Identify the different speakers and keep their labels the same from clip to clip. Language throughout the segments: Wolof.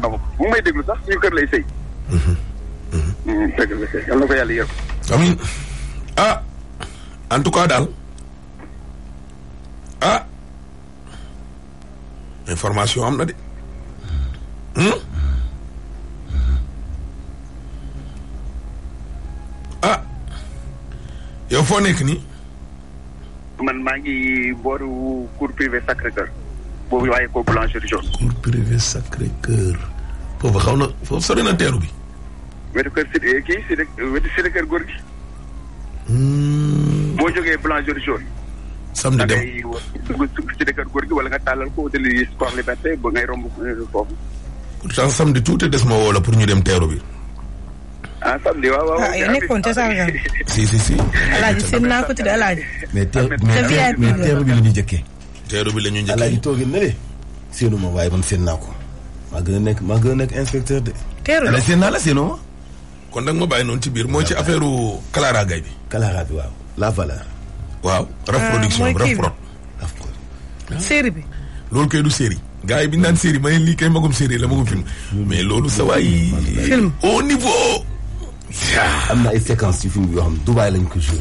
Speaker 1: bu may déglu sax suñu kër lay sëy. dëgg la sëy yal na ko yàlla yërëm.
Speaker 2: amiin en tout cas daal information am na de. yow foo nekk nii.
Speaker 1: man maa ngi booru cours privé Sacré-Cœur. boobu waaye ko blancherie jaune.
Speaker 2: cours privé Sacré-Cœur. foofu xaw na foofu sori na teeru bi.
Speaker 1: wetu kër wetu Cité Kër góor gi. boo jógee blancherie jaune.
Speaker 2: samedi dem
Speaker 1: da ngay dugg Cité Kër góor gi wala nga tàllal ko utili Sport Liberté ba ngay romb foofu.
Speaker 2: pourtant samedi tuuti des ma woo la pour ñu dem teeru bi.
Speaker 1: samedi waaw.
Speaker 3: yow nekkoon ca Saalum.
Speaker 2: si.
Speaker 3: Alaaji seen naa ko tudd Alaaji.
Speaker 4: mais teeru bi la ñu njëkkee.
Speaker 2: teeru bi la ñu njëkkee.
Speaker 4: Alaaji toogee na le. seenu ma waaye man seen naa ko. maa gën a nekk inspecteur de.
Speaker 3: teeru
Speaker 4: la seen naa la seenu ma.
Speaker 2: kon nag ma bàyyi noonu ci biir mooy ci affaire Clara Gaye bi.
Speaker 4: Clara bi waaw. la valeur.
Speaker 2: waaw. Raf production Raf prod.
Speaker 3: série bi.
Speaker 2: loolu kay du série. gars yi bi ñu naan série ma ne lii kay magum série la magum film. mais loolu sa waay.
Speaker 3: film
Speaker 2: au niveau.
Speaker 4: am na ay séquences ci film bi yoo xam ne Dubaï lañ ko joué.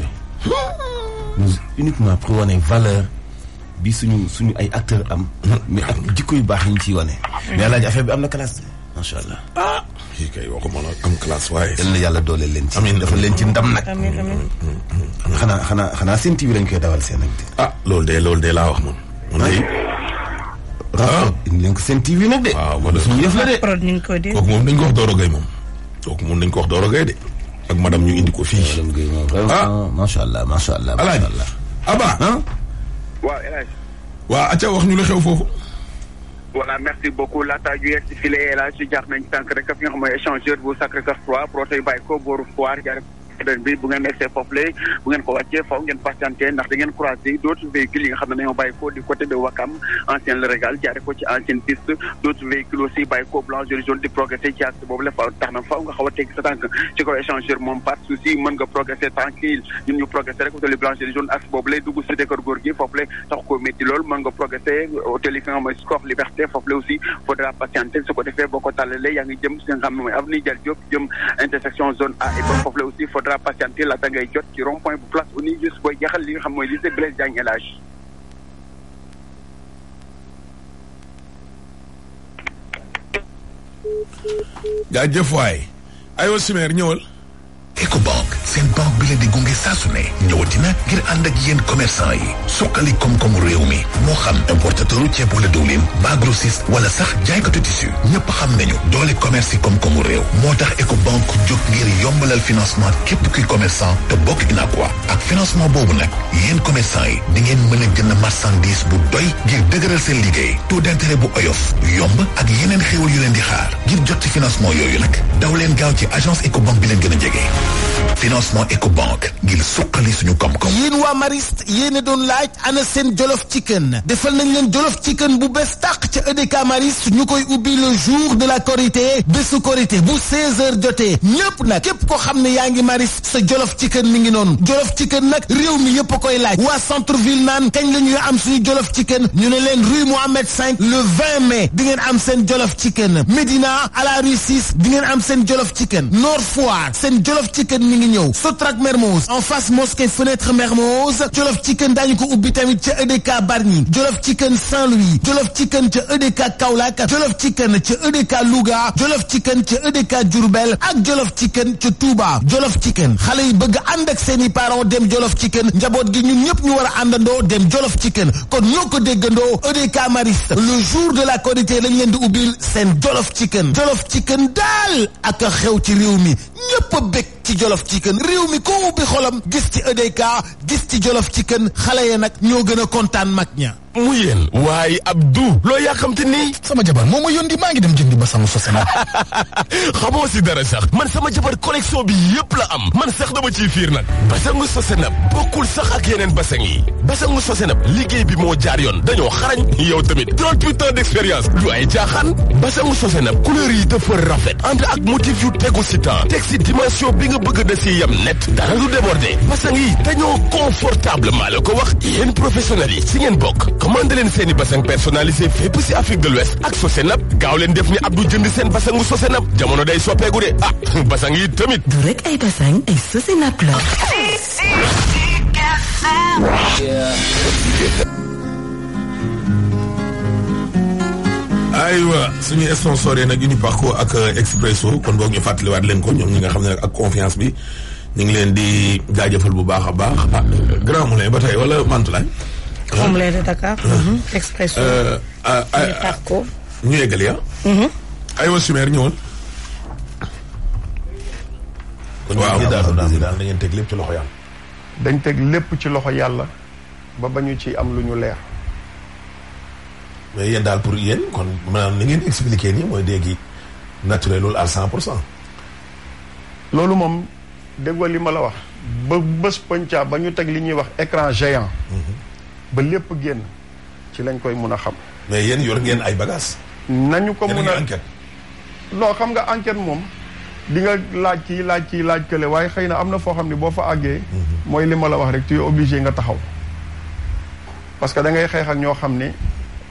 Speaker 4: uniquement pour wane valeur bi suñu ay acteurs am. mais ak jikko yu baax yi ñu ciy wane. mais Alaaji affaire bi am na classe. macha allah.
Speaker 2: kii kay waxu ma la am classe waaye.
Speaker 4: yal na yàlla doole leen ci.
Speaker 2: amiin
Speaker 4: dafa leen ci ndam nag.
Speaker 3: amiin.
Speaker 4: xanaa seen TV lañ koy dawal seen ak.
Speaker 2: loolu de laa wax moom.
Speaker 4: indi leen ko seen TV nag de.
Speaker 2: waaw wala
Speaker 4: suñu yëf la de.
Speaker 3: prod ñu ngi koy dégg.
Speaker 2: kooku moom dañ ko wax Doro Gueye moom. kooku moom dañ ko wax Doro Gueye de. ak madame ñu indi ko fii.
Speaker 4: madame Gueye moom vraiment macha allah.
Speaker 2: Alaaji Aba.
Speaker 1: waaw El Hadj.
Speaker 2: waa acca wax ñu la xew foofu.
Speaker 1: voilà merci beaucoup laata ju yegg si file El Hadj jaar nañ tànk rek fi nga xam mooy échangeur bu Sacré-Cœur 3 protéi bàyyi ko booru foire jaare bi bu ngeen egsee foofu la bu ngeen ko wàccee faw ngeen patienté ndax da ngeen croisé d'autres véhicules yi nga xam ne dañoo bàyyi ko du côté de Wakam ancienne Le Régal jaare ko ci ancienne piste d'autres véhicules aussi bàyyi ko blancherie jaune di progressé ci axe boobu la fa tax na faw nga xaw a tegg sa tànk ci kaw échangeur moom pas de souci mën nga progressé tranquille ñun ñu progressé rek hôtel blancherie jaune axe boobu lay dugg Cité Kër Góor gi foofu la tax ko métti loolu mën nga progressé hôtel yi fi nga xam mooy Score Liberté foofu la aussi faudra patienter su ko defee boo ko tàllalee yaa ngi jëm si nga xam ne mooy avenue Dial Diop jëm intersection zone A et foofu la aussi faudra patienter laata ngay jot ci rond point bu place uni juste booy jeexal li nga xam mooy lycée Blaise Diagne El Hadj.
Speaker 2: jaajëf waay aywa Simeer ñëwal.
Speaker 5: Ecobank seen banque bi leen di gunge saa su ne ñëwatina ngir ànd ak yéen commerçant yi suqali koom-koomu réew mi moo xam importateur ceeb wala diwlin ba grossiste wala sax jaaykatu tissu ñëpp xam nañu doole commerce yi koom-koomu réew moo tax Ecobank jóg ngir yombalal financement képp kuy commerçant te bokk UNACOIS ak financement boobu nag yéen commerçant yi di ngeen mën a jënd marchandise bu doy ngir dëgëral seen liggéey taux d'intérêt bu oyof yomb ak yeneen xéwal yu leen di xaar ngir jot ci financement yooyu nag daw leen gaaw ci agence Ecobank bi leen gën a jege. financement Ecobank ngir suqali suñu koom-koom.
Speaker 6: yéen waa Mariste yéen a doon laaj ana seen Jolof Chicken defal nañ leen Jolof Chicken bu bees tàq ca EDK Mariste ñu koy ubbi le jour de la Korité bésu Korité bu 16h jotee ñëpp nag képp ko xam ne yaa ngi Mariste sa Jolof Chicken mi ngi noonu Jolof Chicken nag réew mi yëpp a koy laaj waa centre ville naan kañ la ñuy am suñu Jolof Chicken ñu ne leen rue Mohamed 5 le 20 mai di ngeen am seen Jolof Chicken Médina à la rue 6 di ngeen am seen Jolof Chicken Nord Foire seen Jolof Chicken mi ngi ñëw Sotrac Mermoz en face mosquée fenêtre Mermoz Jolof Chicken daañu ko ubbi tamit ca EDK Bargny Jolof Chicken Saint-Louis Jolof Chicken ca EDK Kaolack Jolof Chicken ca EDK Louga Jolof Chicken ca EDK Diourbel ak Jolof Chicken ca Touba Jolof Chicken xale yi bëgg ànd ak seeni parents dem Jolof Chicken njaboot gi ñun ñëpp ñu war a àndandoo dem Jolof Chicken kon ñoo ko déggandoo EDK Mariste le jour de la Korité lañ leen di ubbil seen Jolof Chicken daal ak xew ci réew mi ñëpp a bëgg ci Jolof Chicken réew mi ko ubbi xolam gis ci EDK gis ci Jolof Chicken xale ya nag ñoo gën a kontaan mag ña
Speaker 7: mu yéen waaye Abdou loo yàkkamte nii sama jabar moo ma yónni maa ngi dem jëndi basangu Sosenap xamoo si dara sax man sama jabar collection bi yëpp la am man sax dama ciy fiir nag basangu Sosenap bokkul sax ak yeneen basang yi basangu Sosenap liggéey bi moo jaar yoon dañoo xarañ yow tamit 38 ans d'expérience lu ay jaaxaan basangu Sosenap couleur yi dafa rafet ànd ak motif yu tegu si temps teg si dimension bi nga bëgg da si yem net dara du débordé basang yi dañoo confortable maa la ko wax yéen professionnels yi si ngeen bokk commandé leen seeni basang personnalisé fépp si Afrique de l'Ouest ak Sosenap gaaw leen def ni Abdou jënd seen basangu Sosenap jamono day soppeeku de basang yi tamit
Speaker 8: du rek ay basang ay Sosenap la.
Speaker 2: aywa suñu sponsor yi nag Uniparco ak Expresso kon boog ñu fàttaliwaat leen ko ñoom ñi nga xam ne nag ak confiance bi ñu ngi leen di jaajëfal bu baax a baax Grand Moulin ba tey wala Mantoulaye.
Speaker 3: Grand Moulin de Dakar. Expresso. Uniparco.
Speaker 2: ñu yeggali aywa Sumer ñëwoon.
Speaker 4: waaw daal da ngeen teg lépp ci loxo yàlla.
Speaker 9: dañ teg lépp ci loxo yàlla ba ñu ci am lu ñu leer.
Speaker 2: mais yéen daal pour yéen kon maanaam ni ngeen expliqué nii mooy dégg naturel loolu à 100%.
Speaker 9: loolu moom déggoo li ma la wax ba bés pëncaa ba ñu teg li ñuy wax écran géant. ba lépp génn ci lañ koy mun a xam.
Speaker 2: mais yéen yor ngeen ay bagages.
Speaker 9: nañu ko mun a
Speaker 2: enquête.
Speaker 9: non xam nga enquête moom di nga laaj kii laaj kële waaye xëy na am na foo xam ne boo fa àggee. mooy li ma la wax rek tu es obligé nga taxaw. parce que da ngay xeex ak ñoo xam ne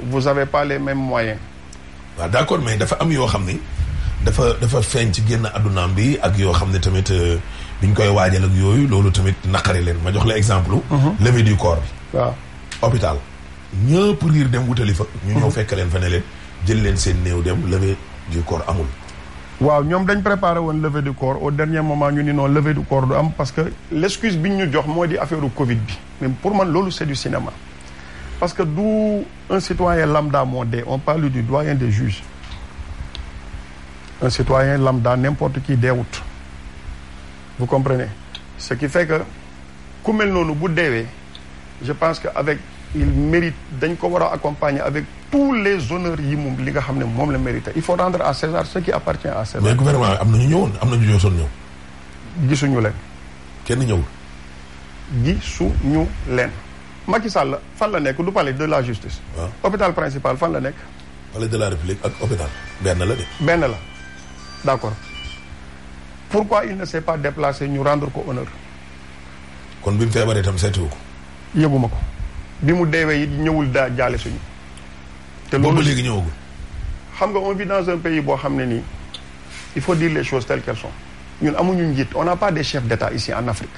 Speaker 9: vous avez pas les mêmes moyens.
Speaker 2: waaw d'accord mais dafa am yoo xam ni dafa feeñ ci génn addunaam bi ak yoo xam ne tamit biñ koy waajal ak yooyu loolu tamit naqari leen ma jox la exemple. levée du corps bi.
Speaker 9: waaw
Speaker 2: hôpital ñëpp riir dem wutali fa. ñu ñëw fekk leen fa ne leen jël leen seen néew dem levée du corps amul.
Speaker 9: waaw ñoom dañ préparé woon levée du corps au dernier moment ñu ni non levée du corps du am parce que l'excuse bi ñu jox moo di affaire Covid bi mais pour man loolu c'est du cinéma. parce que d'où un citoyen lambda moo dee on parle du doyen des juges un citoyen lambda n'importe qui deewut vous comprenez ce qui fait que ku mel noonu bu deewee je pense que avec il mérite dañ ko war a accompagner avec tous les honneurs yi moom li nga xam ne moom la mérité il faut rendre à César ce qui appartient à César.
Speaker 2: mais gouvernement am na ñu ñëwoon am na ñu jotoon ñëw.
Speaker 9: gisuñu leen.
Speaker 2: kenn ñëwul.
Speaker 9: gisuñu leen. Macky Sall fan la nekk du palais de la justice.
Speaker 2: waaw
Speaker 9: hôpital principal fan la nekk.
Speaker 2: palais de la république ak hôpital benn la de.
Speaker 9: benn la d'accord pourquoi il ne s'est pas déplacé ñu rendre ko honneur.
Speaker 2: kon bi mu feebaree itam seetiwu ko.
Speaker 9: yëguma ko bi mu deewee it ñëwul daa jaale suñu. te loolu
Speaker 2: léegi ñëwagul.
Speaker 9: xam nga on vit dans un pays boo xam ne nii il faut dire les choses telles qu'elles sont ñun amuñu njiit on n'a pas des chefs d'État ici en Afrique.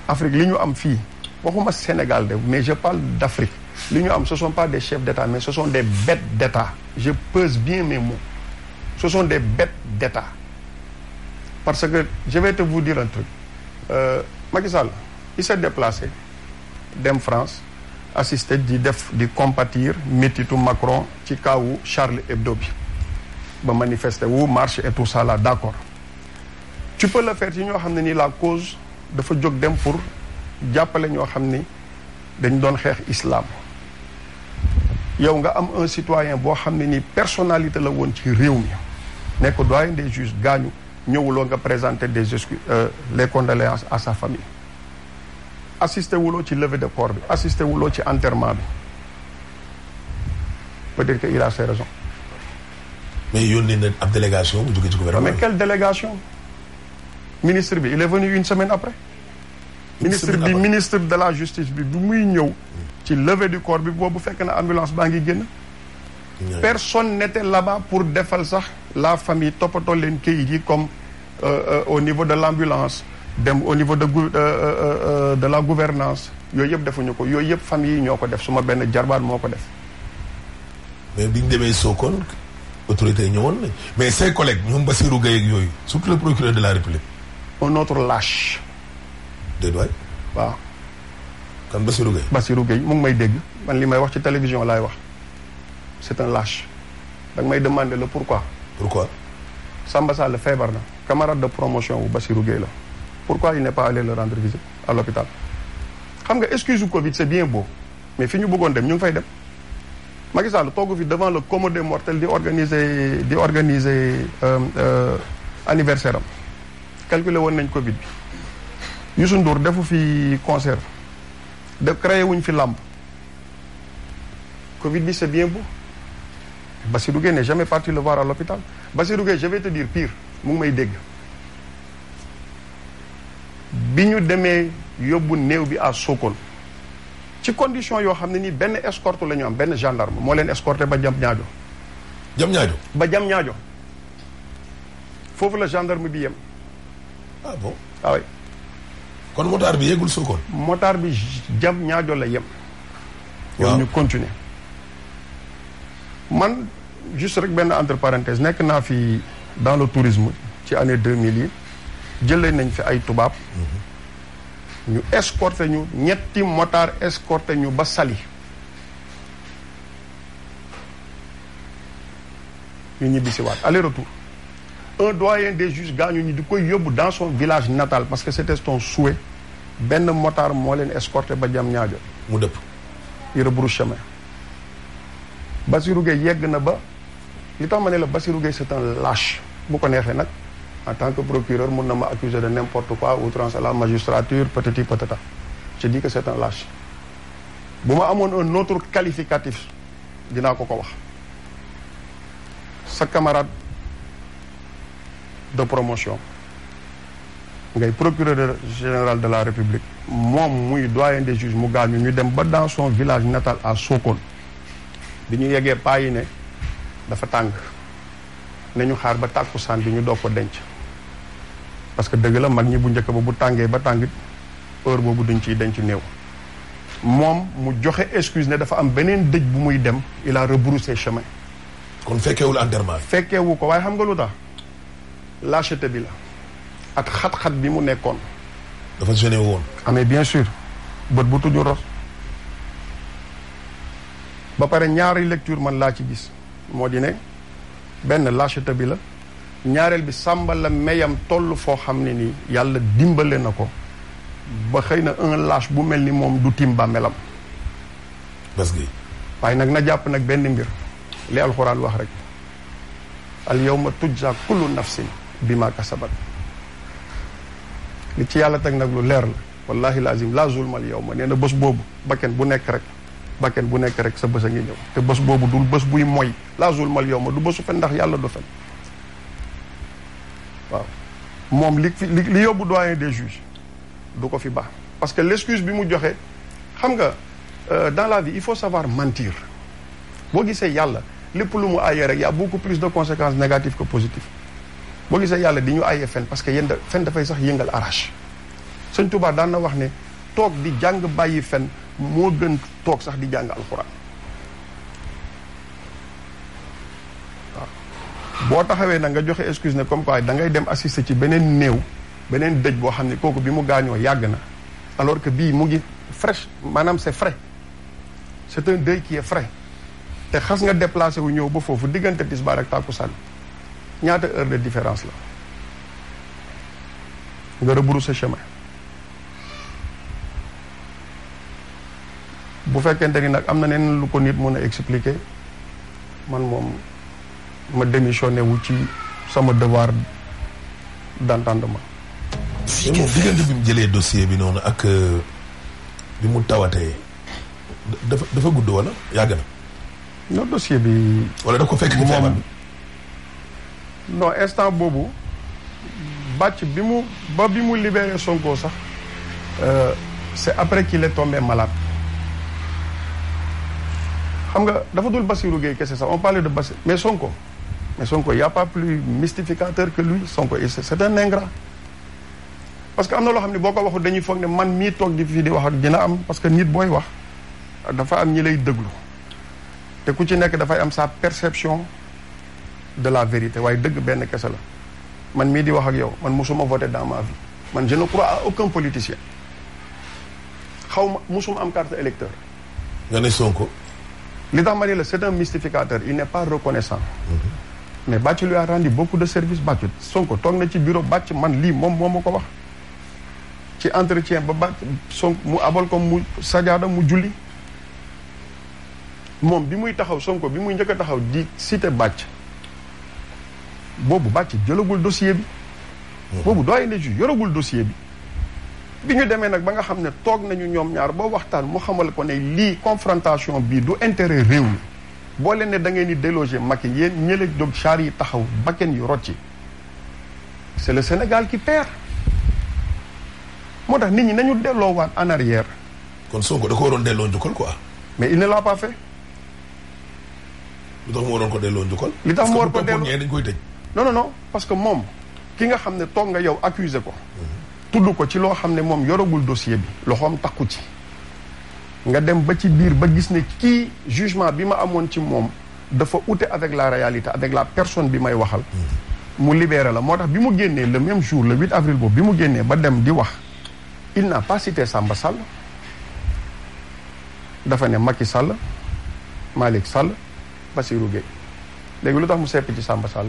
Speaker 9: Afrique li ñu am fii waxuma Sénégal de mais je parle d'Afrique li ñu am ce sont pas des chefs d'État mais ce sont des bêtes d'État je pèse bien mes mots ce sont des bêtes d'État parce que je vais te vous dire un truc Macky Sall il s'est déplacé dem France assister di compatir métitu Macron ci kawu Charlie Hebdo bi ba manifester wu marche et tout ça là d'accord tu peux le faire ci ñoo xam ne nii la cause dafa jóg dem pour jàppale ñoo xam ni dañ doon xeex islam yow nga am un citoyen boo xam ne nii personnalité la woon ci réew mi nekk doyen des juges gaañu ñëwuloo nga présenter des excuses les condoléances à sa famille assisté wuloo ci levée de corps bi assisté wuloo ci enterrement bi peut-être que il a ses raisons.
Speaker 2: mais yónnee na ab délégation bu jógee ci gouvernement.
Speaker 9: mais quelle délégation ministre bi il est venu une semaine après. ministre de la justice bi du muy ñëw ci levée du corps bi boobu fekk na ambulance baa ngi génn. personne n'était là-bas pour defal sax la famille toppatoo leen kayit yi comme au niveau de l'ambulance dem au niveau de la gouvernance yooyu yëpp defuñu ko yooyu yëpp famille yi ñoo ko def suma benn jarbaan moo ko def.
Speaker 2: mais biñ demee Sokone autorité yi ñëwoon nañ mais ses collègues ñoom Bassirou Gueye ak yooyu surtout le procureur de la République.
Speaker 9: un autre lâche.
Speaker 2: déedéet waay.
Speaker 9: waaw.
Speaker 2: kan Bassirou Gueye.
Speaker 9: Bassirou Gueye mu ngi may dégg man li may wax ci télévision laay wax c'est un lâche da nga may demander le pourquoi.
Speaker 2: pourquoi.
Speaker 9: Samba Sall feebar na camarade de promotion wu Bassirou Gueye la pourquoi il n'est pas allé le rendre visite à l'hôpital xam nga excuse Covid c'est bien beau mais fi ñu bëggoon dem ñu ngi fay dem Macky Sall toogu fi devant le commun des mortels di organiser anniversaire am calculer woon nañ Covid bi Youssou Ndour defu fi concert créé wuñ fi làmb Covid bi c'est bien beau Bassirou Gueye n'est jamais parti le voir à l'hôpital Bassirou Gueye je vais te dire pire mu ngi may dégg bi ñu demee yóbbu néew bi à Sokone ci condition yoo xam ne nii benn escorte la ñu am benn gendarme moo leen escorté ba jam ñaajo ba jam ñaajo foofu la gendarme bi yem.
Speaker 2: ah bon
Speaker 9: ah oui.
Speaker 2: kon motard bi yeggul Sokone.
Speaker 9: motard bi jam ñaajo la yem.
Speaker 2: waaw
Speaker 9: ñu continuer. man juste rek benn entre parenthèse nekk naa fi dans le tourisme ci année 2000 yi jëlee nañ fi ay tubaab. ñu escorté ñu ñetti motard escorté ñu ba Saly. ñu ñibbi si waat aller retour. un doyen des juges gaañu ñu di koy yóbbu dans son village natal parce que c'était son souhait benn motard moo leen escorté ba jam ñaajo
Speaker 2: mu dëpp.
Speaker 9: il rebrousse chemin. Bassirou Gueye yegg na ba li tax ma ne la Bassirou Gueye c'est un lâche bu ko neexee nag en tant que procureur mun na ma accuser de n'importe quoi outrance à la magistrature patati patata je dis que c'est un lâche bu ma amoon un autre qualificatif dinaa ko wax sa camarade de promotion ngay procureur général de la République moom muy doyen des juges mu gaañu ñu dem ba dans son village natal à Sokone bi ñu yeggee paa yi ne dafa tàng ne ñu xaar ba tàkkusaan bi ñu doog ko denc parce que dëgg la mag ñi bu njëkk ba bu tàngee ba tàng heure boobu duñ ciy denc néew moom mu joxe excuse ne dafa am beneen dëj bu muy dem il a rebroussé chemin.
Speaker 2: kon fekkeewul enterrement bi.
Speaker 9: fekkeewu ko waaye xam nga lu tax lâcheté bi la ak xat-xat bi mu nekkoon.
Speaker 2: dafa gêné woon.
Speaker 9: ah mais bien sûr bët bu tuju ros ba pare ñaari lecture man laa ci gis moo di ne benn lâcheté bi la ñaareel bi Samba la meyam toll foo xam ne nii yàlla dimbale na ko ba xëy na un lâche bu mel ni moom du tim bàmmeelam.
Speaker 2: parce que.
Speaker 9: waaye nag na jàpp nag benn mbir li alxuraan wax rek al yawma tujza kullu nafsin bima kasabat li ci yàlla teg nag lu leer la wallahi lazim la zulma al yawma nee na bés boobu bakken bu nekk rek sa bés a ngi ñëw te bés boobu dul bés buy moy la zulma al yawma du bésu fen ndax yàlla du fen waaw moom li yóbbu doyen des juges du ko fi baax parce que l'excuse bi mu joxe xam nga dans la vie il faut savoir mentir boo gisee yàlla lépp lu mu aayee rek y a beaucoup plus de conséquences négatives que positives boo gisee yàlla di ñu aayee fen parce que fen dafay sax yëngal arrache Sëñ Tuubaa daan na wax ne toog di jàng bàyyi fen moo gën toog sax di jàng alxuraan waaw boo taxawee nag nga joxe excuse ne comme quoi da ngay dem assister ci beneen néew beneen dëj boo xam ne kooku bi mu gaañoo yàgg na alors que bii mu ngi fraîche maanaam c'est frais c'est un deuil qui est frais te xas nga déplacé wu ñëw ba foofu diggante tisbaar ak tàkkusaan ñaata heure de différence la nga rebrousser chemin bu fekkente ni nag am na neen lu ko nit mën a expliquer man moom ma démissionné wu ci sama devoir d'entendement.
Speaker 2: te moom diggante bi mu jëlee dossier bi noonu ak bi mu tawatee dafa gudd wala yàgg na.
Speaker 9: non dossier bi.
Speaker 2: wala da ko fekk ci feebar bi.
Speaker 9: non instant boobu bàcc bi mu libéré Sonko sax c'est après qu'il est tombé malade. xam nga dafa dul Bassirou Gueye kese sax on parlait de Bassirou mais Sonko y a pas plus mystificateur que lui Sonko c'est un ingrat parce que am na loo xam ne boo ko waxul dañuy foog ne man mii toog di fii di wax ak dina am parce que nit booy wax dafa am ñi lay déglu te ku ci nekk dafay am sa perception de la vérité waaye dëgg benn kese la man mii di wax ak yow man musuma voter dans ma vie man je ne crois à aucun politicien musuma am carte électeur.
Speaker 2: nga ne Sonko.
Speaker 9: li tax ma ne la c'est un mystificateur il n'est pas reconnaissant. mais Bàcc lui a rendu beaucoup de services Bàcc Sonko toog na ci bureau Bàcc man lii moom moo ma ko wax ci entretien ba Bàcc Sonko mu abal ko mu sajaada mu julli moom bi muy taxaw Sonko bi muy njëkk a taxaw di cité Bàcc boobu Bàcc jëlagul dossier bi boobu doyen des juges yoragul dossier bi ñu demee nag ba nga xam ne toog nañu ñoom ñaar ba waxtaan mu xamal ko ne lii confrontation bii du intérêt réew mi boo leen ne da ngeen di déloger Macky yéen ñële dog char yi taxaw bakken yu rocci c'est le Sénégal qui perd moo tax nit ñi nañu delloowaat en arrière
Speaker 2: kon Sonko da ko waroon delloo njukkal quoi.
Speaker 9: mais il ne l'a pas fait.
Speaker 2: lu tax mu waroon ko delloo njukkal.
Speaker 9: li tax mu war ko delloo
Speaker 2: dañ koy tëj.
Speaker 9: non parce que moom ki nga xam ne toog nga yow accusé ko. tudd ko ci loo xam ne moom yoragul dossier bi loxoom takku ci. nga dem ba ci biir ba gis ne kii jugement bi ma amoon ci moom dafa ute avec la réalité avec la personne bi may waxal. mu libéré la moo tax bi mu génnee le même jour le 8 avril boobu bi mu génnee ba dem di wax il n'a pas cité Samba Sall dafa ne Macky Sall Malick Sall Bassirou Gueye léegi lu tax mu sepp ci Samba Sall.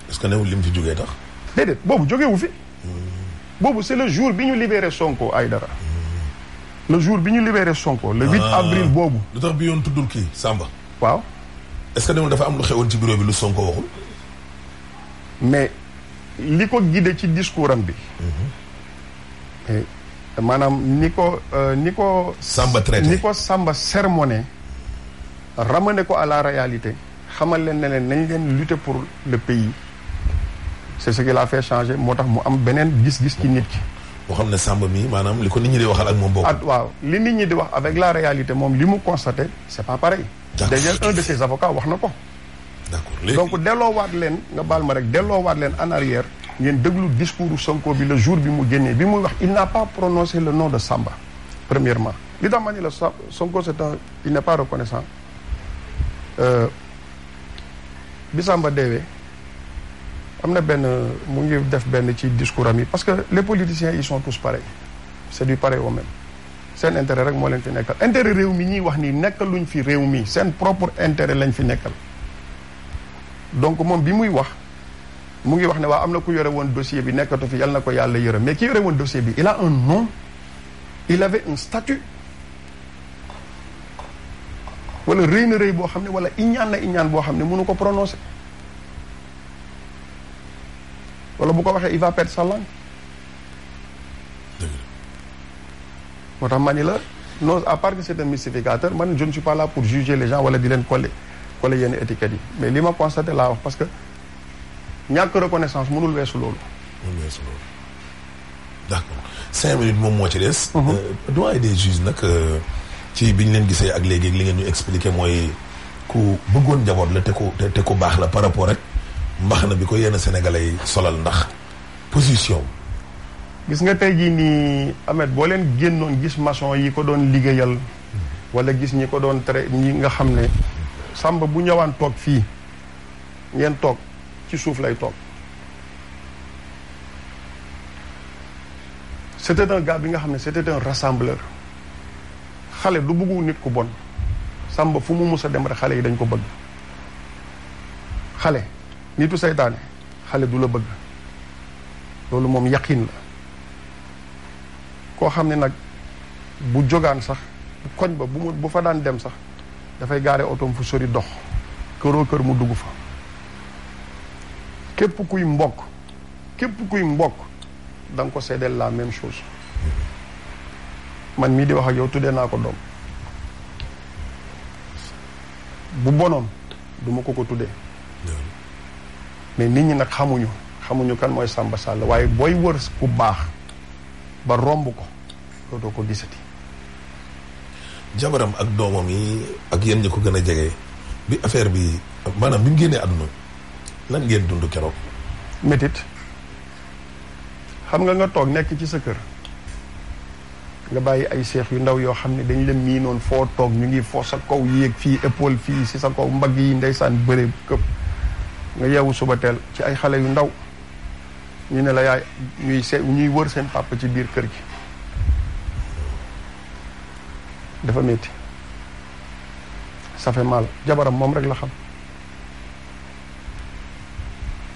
Speaker 2: est-ce que newul lim fi jógee tax.
Speaker 9: déedéet boobu jógewu fi. boobu c'est le jour bi ñu libéré Sonko Aïdara. le jour bi ñu libéré Sonko. le 8 avril boobu.
Speaker 2: lu tax bi yoon tuddul kii Samba.
Speaker 9: waaw.
Speaker 2: est-ce que newul dafa am lu xewoon ci bureau bi lu Sonko waxul.
Speaker 9: mais li ko guidé ci discours am bi. maanaam ni ko.
Speaker 2: Samba traité
Speaker 9: ni ko Samba sermonné. ramené ko à la réalité. xamal leen ne leen nañ leen lutter pour le pays. c'est ce qui l'a fait changer moo tax mu am beneen gis-gis ci nit ki.
Speaker 2: boo xam ne Samba mi maanaam li ko nit ñi di waxal ak moom bokkul.
Speaker 9: waaw li nit ñi di wax avec la réalité moom li mu constaté c'est pas pareil. d'ailleurs un de ses avocats wax na ko.
Speaker 2: d'accord léegi
Speaker 9: donc delloowaat leen nga baal ma rek delloowaat leen en arrière ngeen déglu discours Sonko bi le jour bi mu génnee bi muy wax il n'a pas prononcé le nom de Samba. premièrement li tax ma ni la Sonko c'est un il n'est pas reconnaissant bi Samba deewee am na benn mu ngi def benn ci discours am yi parce que les politiciens ils sont tous pareils c'est du pareil au même seen intérêt rek moo leen fi nekkal intérêt réew mi ñuy wax ni nekkaluñ fi réew mi seen propre intérêt lañ fi nekkal. donc moom bi muy wax mu ngi wax ne waa am na ku yore woon dossier bi nekkatu fi yal na ko yàlla yërëm mais ki yore woon dossier bi il a un nom il avait un statut wala rëy na rëy boo xam ne wala iñaan na iñaan boo xam ne mënu ko prononcer wala bu ko waxee il va perdre sa langue. moo tax ma ni la non à part que c'est un mystificateur man je ne suis pas là pour juger les gens wala di leen coller yenn étiquettes yi mais li ma constaté laa wax parce que ñàkk reconnaissance mënul weesu loolu.
Speaker 2: d'accord 5 minutes moom moo ci des. doyen des juges nag ci bi ñu leen gisee ak léegi li ngeen ñu expliqué mooy ku bëggoon njaboot la te ku baax la par rapport rek mbax na bi ko yenn sénégalais yi solal ndax position.
Speaker 9: gis nga tey jii nii Ahmed boo leen génnoon gis maçon yi ko doon liggéeyal wala gis ñi ko doon tere ñi nga xam ne. Samba bu ñëwaan toog fii ngeen toog ci suuf lay toog c'était un gars bi nga xam ne c'était un rassembleur xale du bëggu nit ku bon Samba fu mu mus a dem rek xale yi dañ ko bëgg xale nitu seytaane xale du la bëgg loolu moom yaqin la koo xam ne nag bu jógaan sax koñ ba bu fa daan dem sax dafay gaare otoom fu sori dox këroo kër mu dugg fa képp kuy mbokk da nga ko seedeel la même chose man mii di wax ak yow tuddee naa ko doom bu bonoon duma ko tuddee mais nit ñi nag xamuñu kan mooy Samba Sall waaye booy wër ku baax ba romb ko dootoo ko gisati.
Speaker 2: jabaram ak doomam yi ak yéen ñi ko gën a jege bi affaire bi maanaam bi mu génnee àdduna lan ngeen dund keroog.
Speaker 9: métit xam nga toog nekk ci sa kër nga bàyyi ay seex yu ndaw yoo xam ne dañ leen miinoon foo toog ñu ngi foo sa kaw yéeg fii épaule fii si sa kaw mbagg yi ndeysaan bëre këpp nga yeewu suba teel ci ay xale yu ndaw ñu ne la yaay ñuy wër seen papa ci biir kër gi dafa métti ça fait mal jabaram moom rek la xam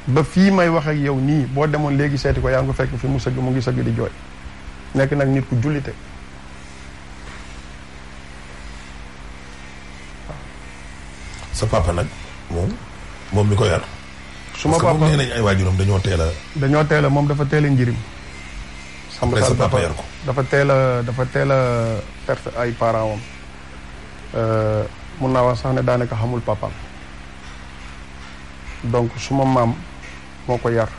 Speaker 9: ba fii may wax ak yow nii boo demoon léegi seeti ko yaa ngi ko fekk fi mu ngi sëgg di jooy nekk nag nit ku jullite
Speaker 2: sa papa nag moom mi ko yar
Speaker 9: su ma papa
Speaker 2: nee nañ ay waajuram dañoo teel a
Speaker 9: moom dafa teel a njirim
Speaker 2: Samba Sall papa yar ko
Speaker 9: dafa teel a perte ay parents am mun naa wax sax ne daanaka xamul papaam donc suma maam moo ko yar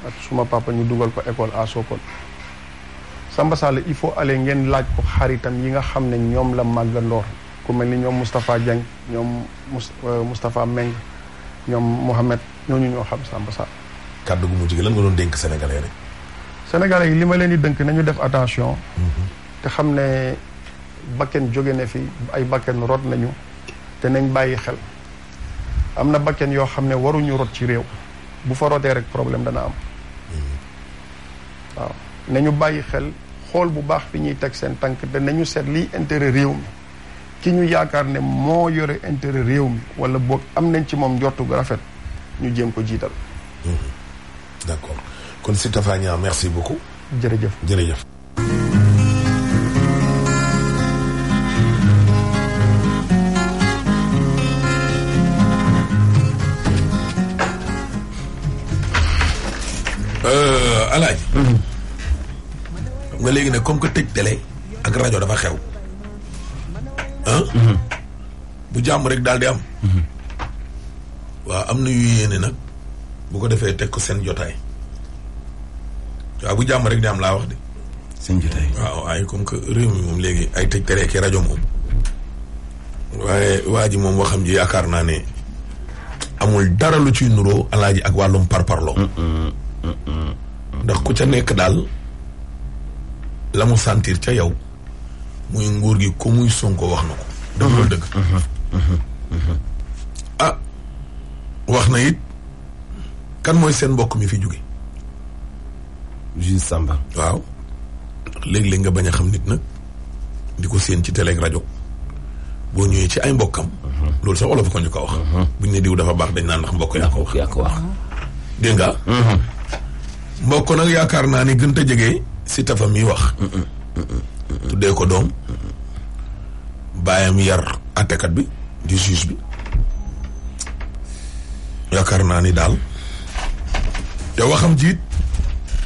Speaker 9: ak suma papa ñu dugal ko école à Sokone Samba Sall il faut aller ngeen laaj ko xaritam yi nga xam ne ñoom la màggandoor ku mel ni ñoom Moustapha Dieng ñoom Moustapha Meng ñoom Mohamed ñooñu ñoo xam Samba Sall.
Speaker 2: kàddu gu mujj gi lan nga doon dénk Sénégalais rek.
Speaker 9: Sénégalais yi li ma leen di dënk nañu def attention. te xam ne bakken jóge ne fi ay bakken rot nañu te nañ bàyyi xel am na bakken yoo xam ne waruñu rot ci réew bu fa rotee rek problème dana am waaw nañu bàyyi xel xool bu baax fi ñuy teg seen tànk te nañu seet liy intérêt réew mi ki ñu yaakaar ne moo yore intérêt réew mi wala boog am nañ ci moom njortu gu rafet ñu jéem ko jiital.
Speaker 2: d'accord kon Sita Fagna merci beaucoup.
Speaker 9: jërëjëf
Speaker 2: jërëjëf. Alaaji. xam nga léegi nag comme que tëj télé ak rajo dafa xew. bu jàmm rek daal di am. waaw am na yu yéene nag bu ko defee teg ko seen jotaay. waaw bu jàmm rek di am laa wax de.
Speaker 4: seen jotaay.
Speaker 2: waaw waaye comme que réew mi moom léegi ay tëj télé ki rajo moom. waaye waa ji moom waxam ji yaakaar naa ne amul dara lu ciy nuroo alaaji ak wàllum parparloo. ndax ku ca nekk daal la mu sentir ca yow muy nguur gi ko muy Sonko wax na ko. dëgg loolu dëgg. ah wax na it kan mooy seen mbokk mi fi jóge.
Speaker 4: Juge Samba.
Speaker 2: waaw léeg-léeg nga bañ a xam nit nag di ko séen ci télé ak rajo boo ñëwee ci ay mbokkam. loolu sax olof ko ñu ko wax. buñ ne diw dafa baax dañ naan ndax mbokk yaa ko wax.
Speaker 4: yaa ko wax.
Speaker 2: dégg nga. mbokk nag yaakaar naa ni gën a jege si tafa mi wax. tuddee ko doom. baayam yar àttekat bi di juge bi. yaakaar naa ni daal. te waxam jiit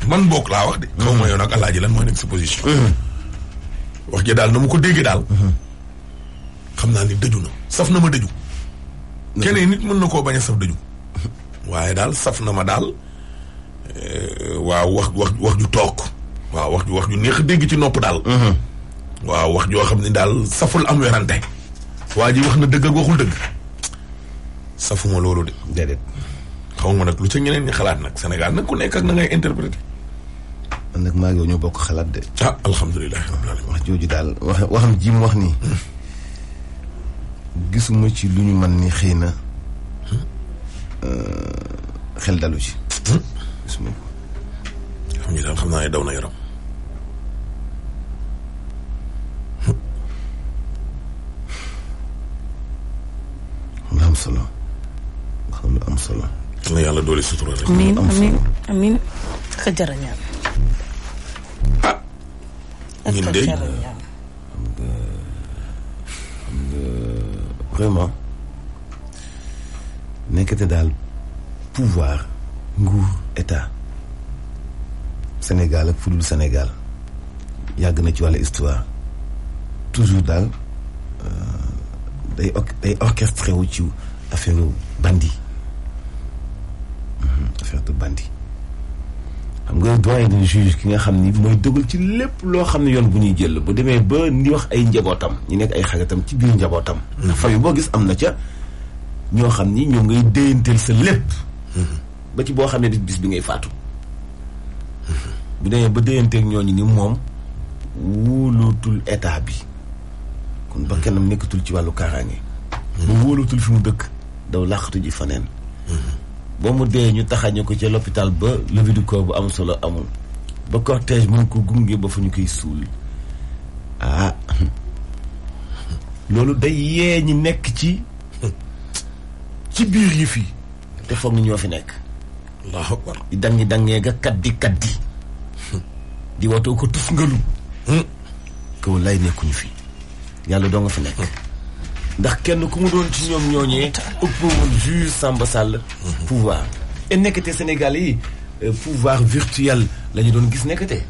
Speaker 2: man bokk laa wax de. xaw ma yow nag alaaji lan moo nekk sa position. wax ji daal na mu ko déggee daal. xam naa ni dëju na saf na ma dëju. keneen nit mën na koo bañ a saf dëju. waaye daal saf na ma daal. waaw wax ju toog. waaw wax ju neex a dégg ci nopp daal. waaw wax joo xam ne daal saful am werante. waa ji wax na dëgg ak waxul dëgg. safuma loolu de.
Speaker 4: déedéet.
Speaker 2: xaw ma nag lu ca ñeneen ñi xalaat nag Sénégal nag ku nekk ak na ngay interpréter.
Speaker 4: man nag maa ngi yow ñoo bokk xalaat de.
Speaker 2: ah alhamdulilah rabbil alamin.
Speaker 4: wax jooju daal waxam ji mu wax nii. gisuma ci lu ñu mën ni xëy na xel dalu ci. gisuma ko.
Speaker 2: xam nga daal xam naa ne daw na yaram.
Speaker 4: lu am solo. xam lu am solo.
Speaker 2: na yàlla doole sutura rek.
Speaker 3: amiin amiin amiin. ka jara ñaan.
Speaker 2: ah. ñun de
Speaker 4: xam nga vraiment nekkate daal pouvoir nguur état Sénégal ak fudul Sénégal yàgg na ci wàllu histoire toujours daal day orchestré wu ci affaire bandi affaire de bandi xam nga doyen de juge ki nga xam ni mooy dogal ci lépp loo xam ne yoon bu ñuy jël bu demee ba ni wax ay njabootam ñu nekk ay xaritam ci biir njabootam. famille boo gis am na ca ñoo xam ni ñoom ngay déyanteel sa lépp. ba ci boo xam ne bis bi ngay faatu. bu demee ba déyanteeg ñooñu ni moom wóolootul état bi kon ba kennam nekkatul ci wàllu kaaraange. ba wóolootul fi mu dëkk daw làqatu ji faneen. boo mu dee ñu taxañu ko ca l'hôpital ba levée du corps bu am solo amul ba cortège mën ko gunge ba fa ñu koy suul ah loolu day yee ñi nekk ci biir yi fii te foog ni ñoo fi nekk.
Speaker 2: allahu akbar.
Speaker 4: di dangee ga kaddi di watoo ko tus ngalu kaw lay nekkuñu fi yàlla doo nga fi nekk. ndax kenn ku mu doon ci ñoom ñooñee ëppoon juge Samba Sall pouvoir et nekkate Sénégal yi pouvoir virtuel la ñu doon gis nekkate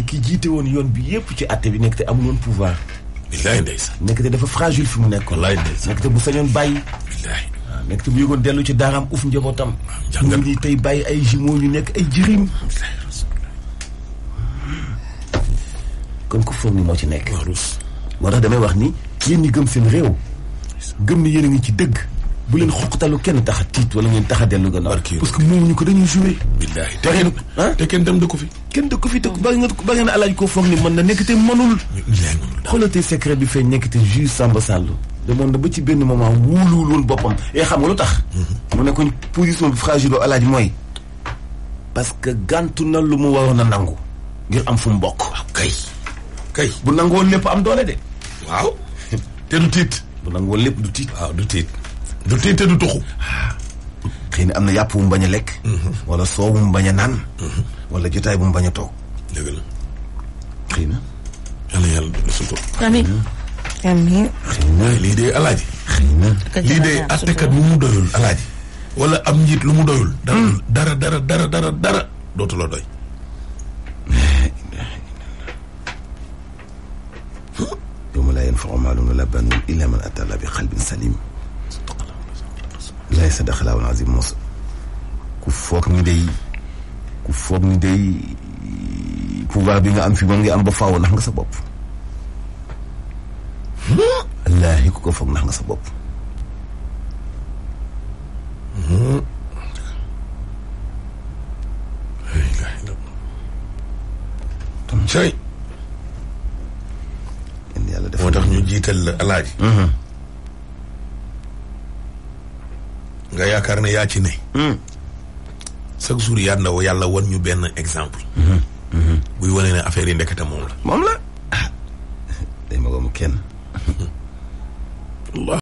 Speaker 4: ki jiite woon yoon bi yépp ci àtte bi nekkate amul woon pouvoir.
Speaker 2: billaay ndeysaan.
Speaker 4: nekkate dafa fragile fi mu nekkoon.
Speaker 2: wallaay ndeysaan.
Speaker 4: nekkate bu sañoon bàyyi.
Speaker 2: billaay.
Speaker 4: waaw nekkate bu yëgoon dellu ci daaraam uf njabootam.
Speaker 2: jàngat
Speaker 4: ñu ngi tey bàyyi ay jumeaux ñu nekk ay jirim. kon ku foog ni moo ci nekk. moo tax damay wax ni yéen ñi gëm seen réew gëm ni yéen a ngi ci dëgg bu leen xoqtalu kenn tax a tiit wala ngeen tax a dellu gannaaw. parce que moomuñu ko dañuy joué.
Speaker 2: billaahi te kenn dem dëkku fi.
Speaker 4: kenn dëkku fi te ba ngeen alaaj koo foog ni mën na nekk te mënul. xoolatee secret bi feeñ nekk te juge Samba Sall demoon na ba ci benn moment wóoluwul woon boppam. et xam nga lu tax. mu nekkoon position bi fragile o alaaj mooy parce que gàntu na lu mu waroon a nangu ngir am fu mu bokk.
Speaker 2: waaw kay
Speaker 4: bu nangu woon lépp am doole de.
Speaker 2: waaw te du tiit.
Speaker 4: bu nangu woon lépp du tiit.
Speaker 2: waaw du tiit te du tuxu.
Speaker 4: xëy na am na yàpp bu mu bañ a lekk. wala soow bu mu bañ a naan. wala jotaay bu mu bañ a toog.
Speaker 2: dëgg la.
Speaker 4: xëy na.
Speaker 2: yàlla dugg si toog.
Speaker 3: amiin. amiin.
Speaker 4: xëy na
Speaker 2: lii de alaaji.
Speaker 4: xëy na.
Speaker 2: lii de attekat lu mu doyul alaaji. wala am njiit lu mu doyul. dara dootu la doy.
Speaker 4: yawma laa yanfa'u maalun wala banuun illaa man ataa Allaaha bi qalbin saliim. lay sadaqallaahu al-aziim mos ku foog ni day pouvoir bi nga am fi moom nga am ba faaw nax nga sa bopp. wallaahi ku ko foog nax nga sa bopp.
Speaker 2: cay
Speaker 4: yàlla def
Speaker 2: moo tax ñu jiital la alaaji. nga yaakaar ne yaa ci ne. chaque jour yàlla wan ñu benn exemple. buy wane ne affaire yi ndekete moom la.
Speaker 4: moom la. day ma ko mu kenn.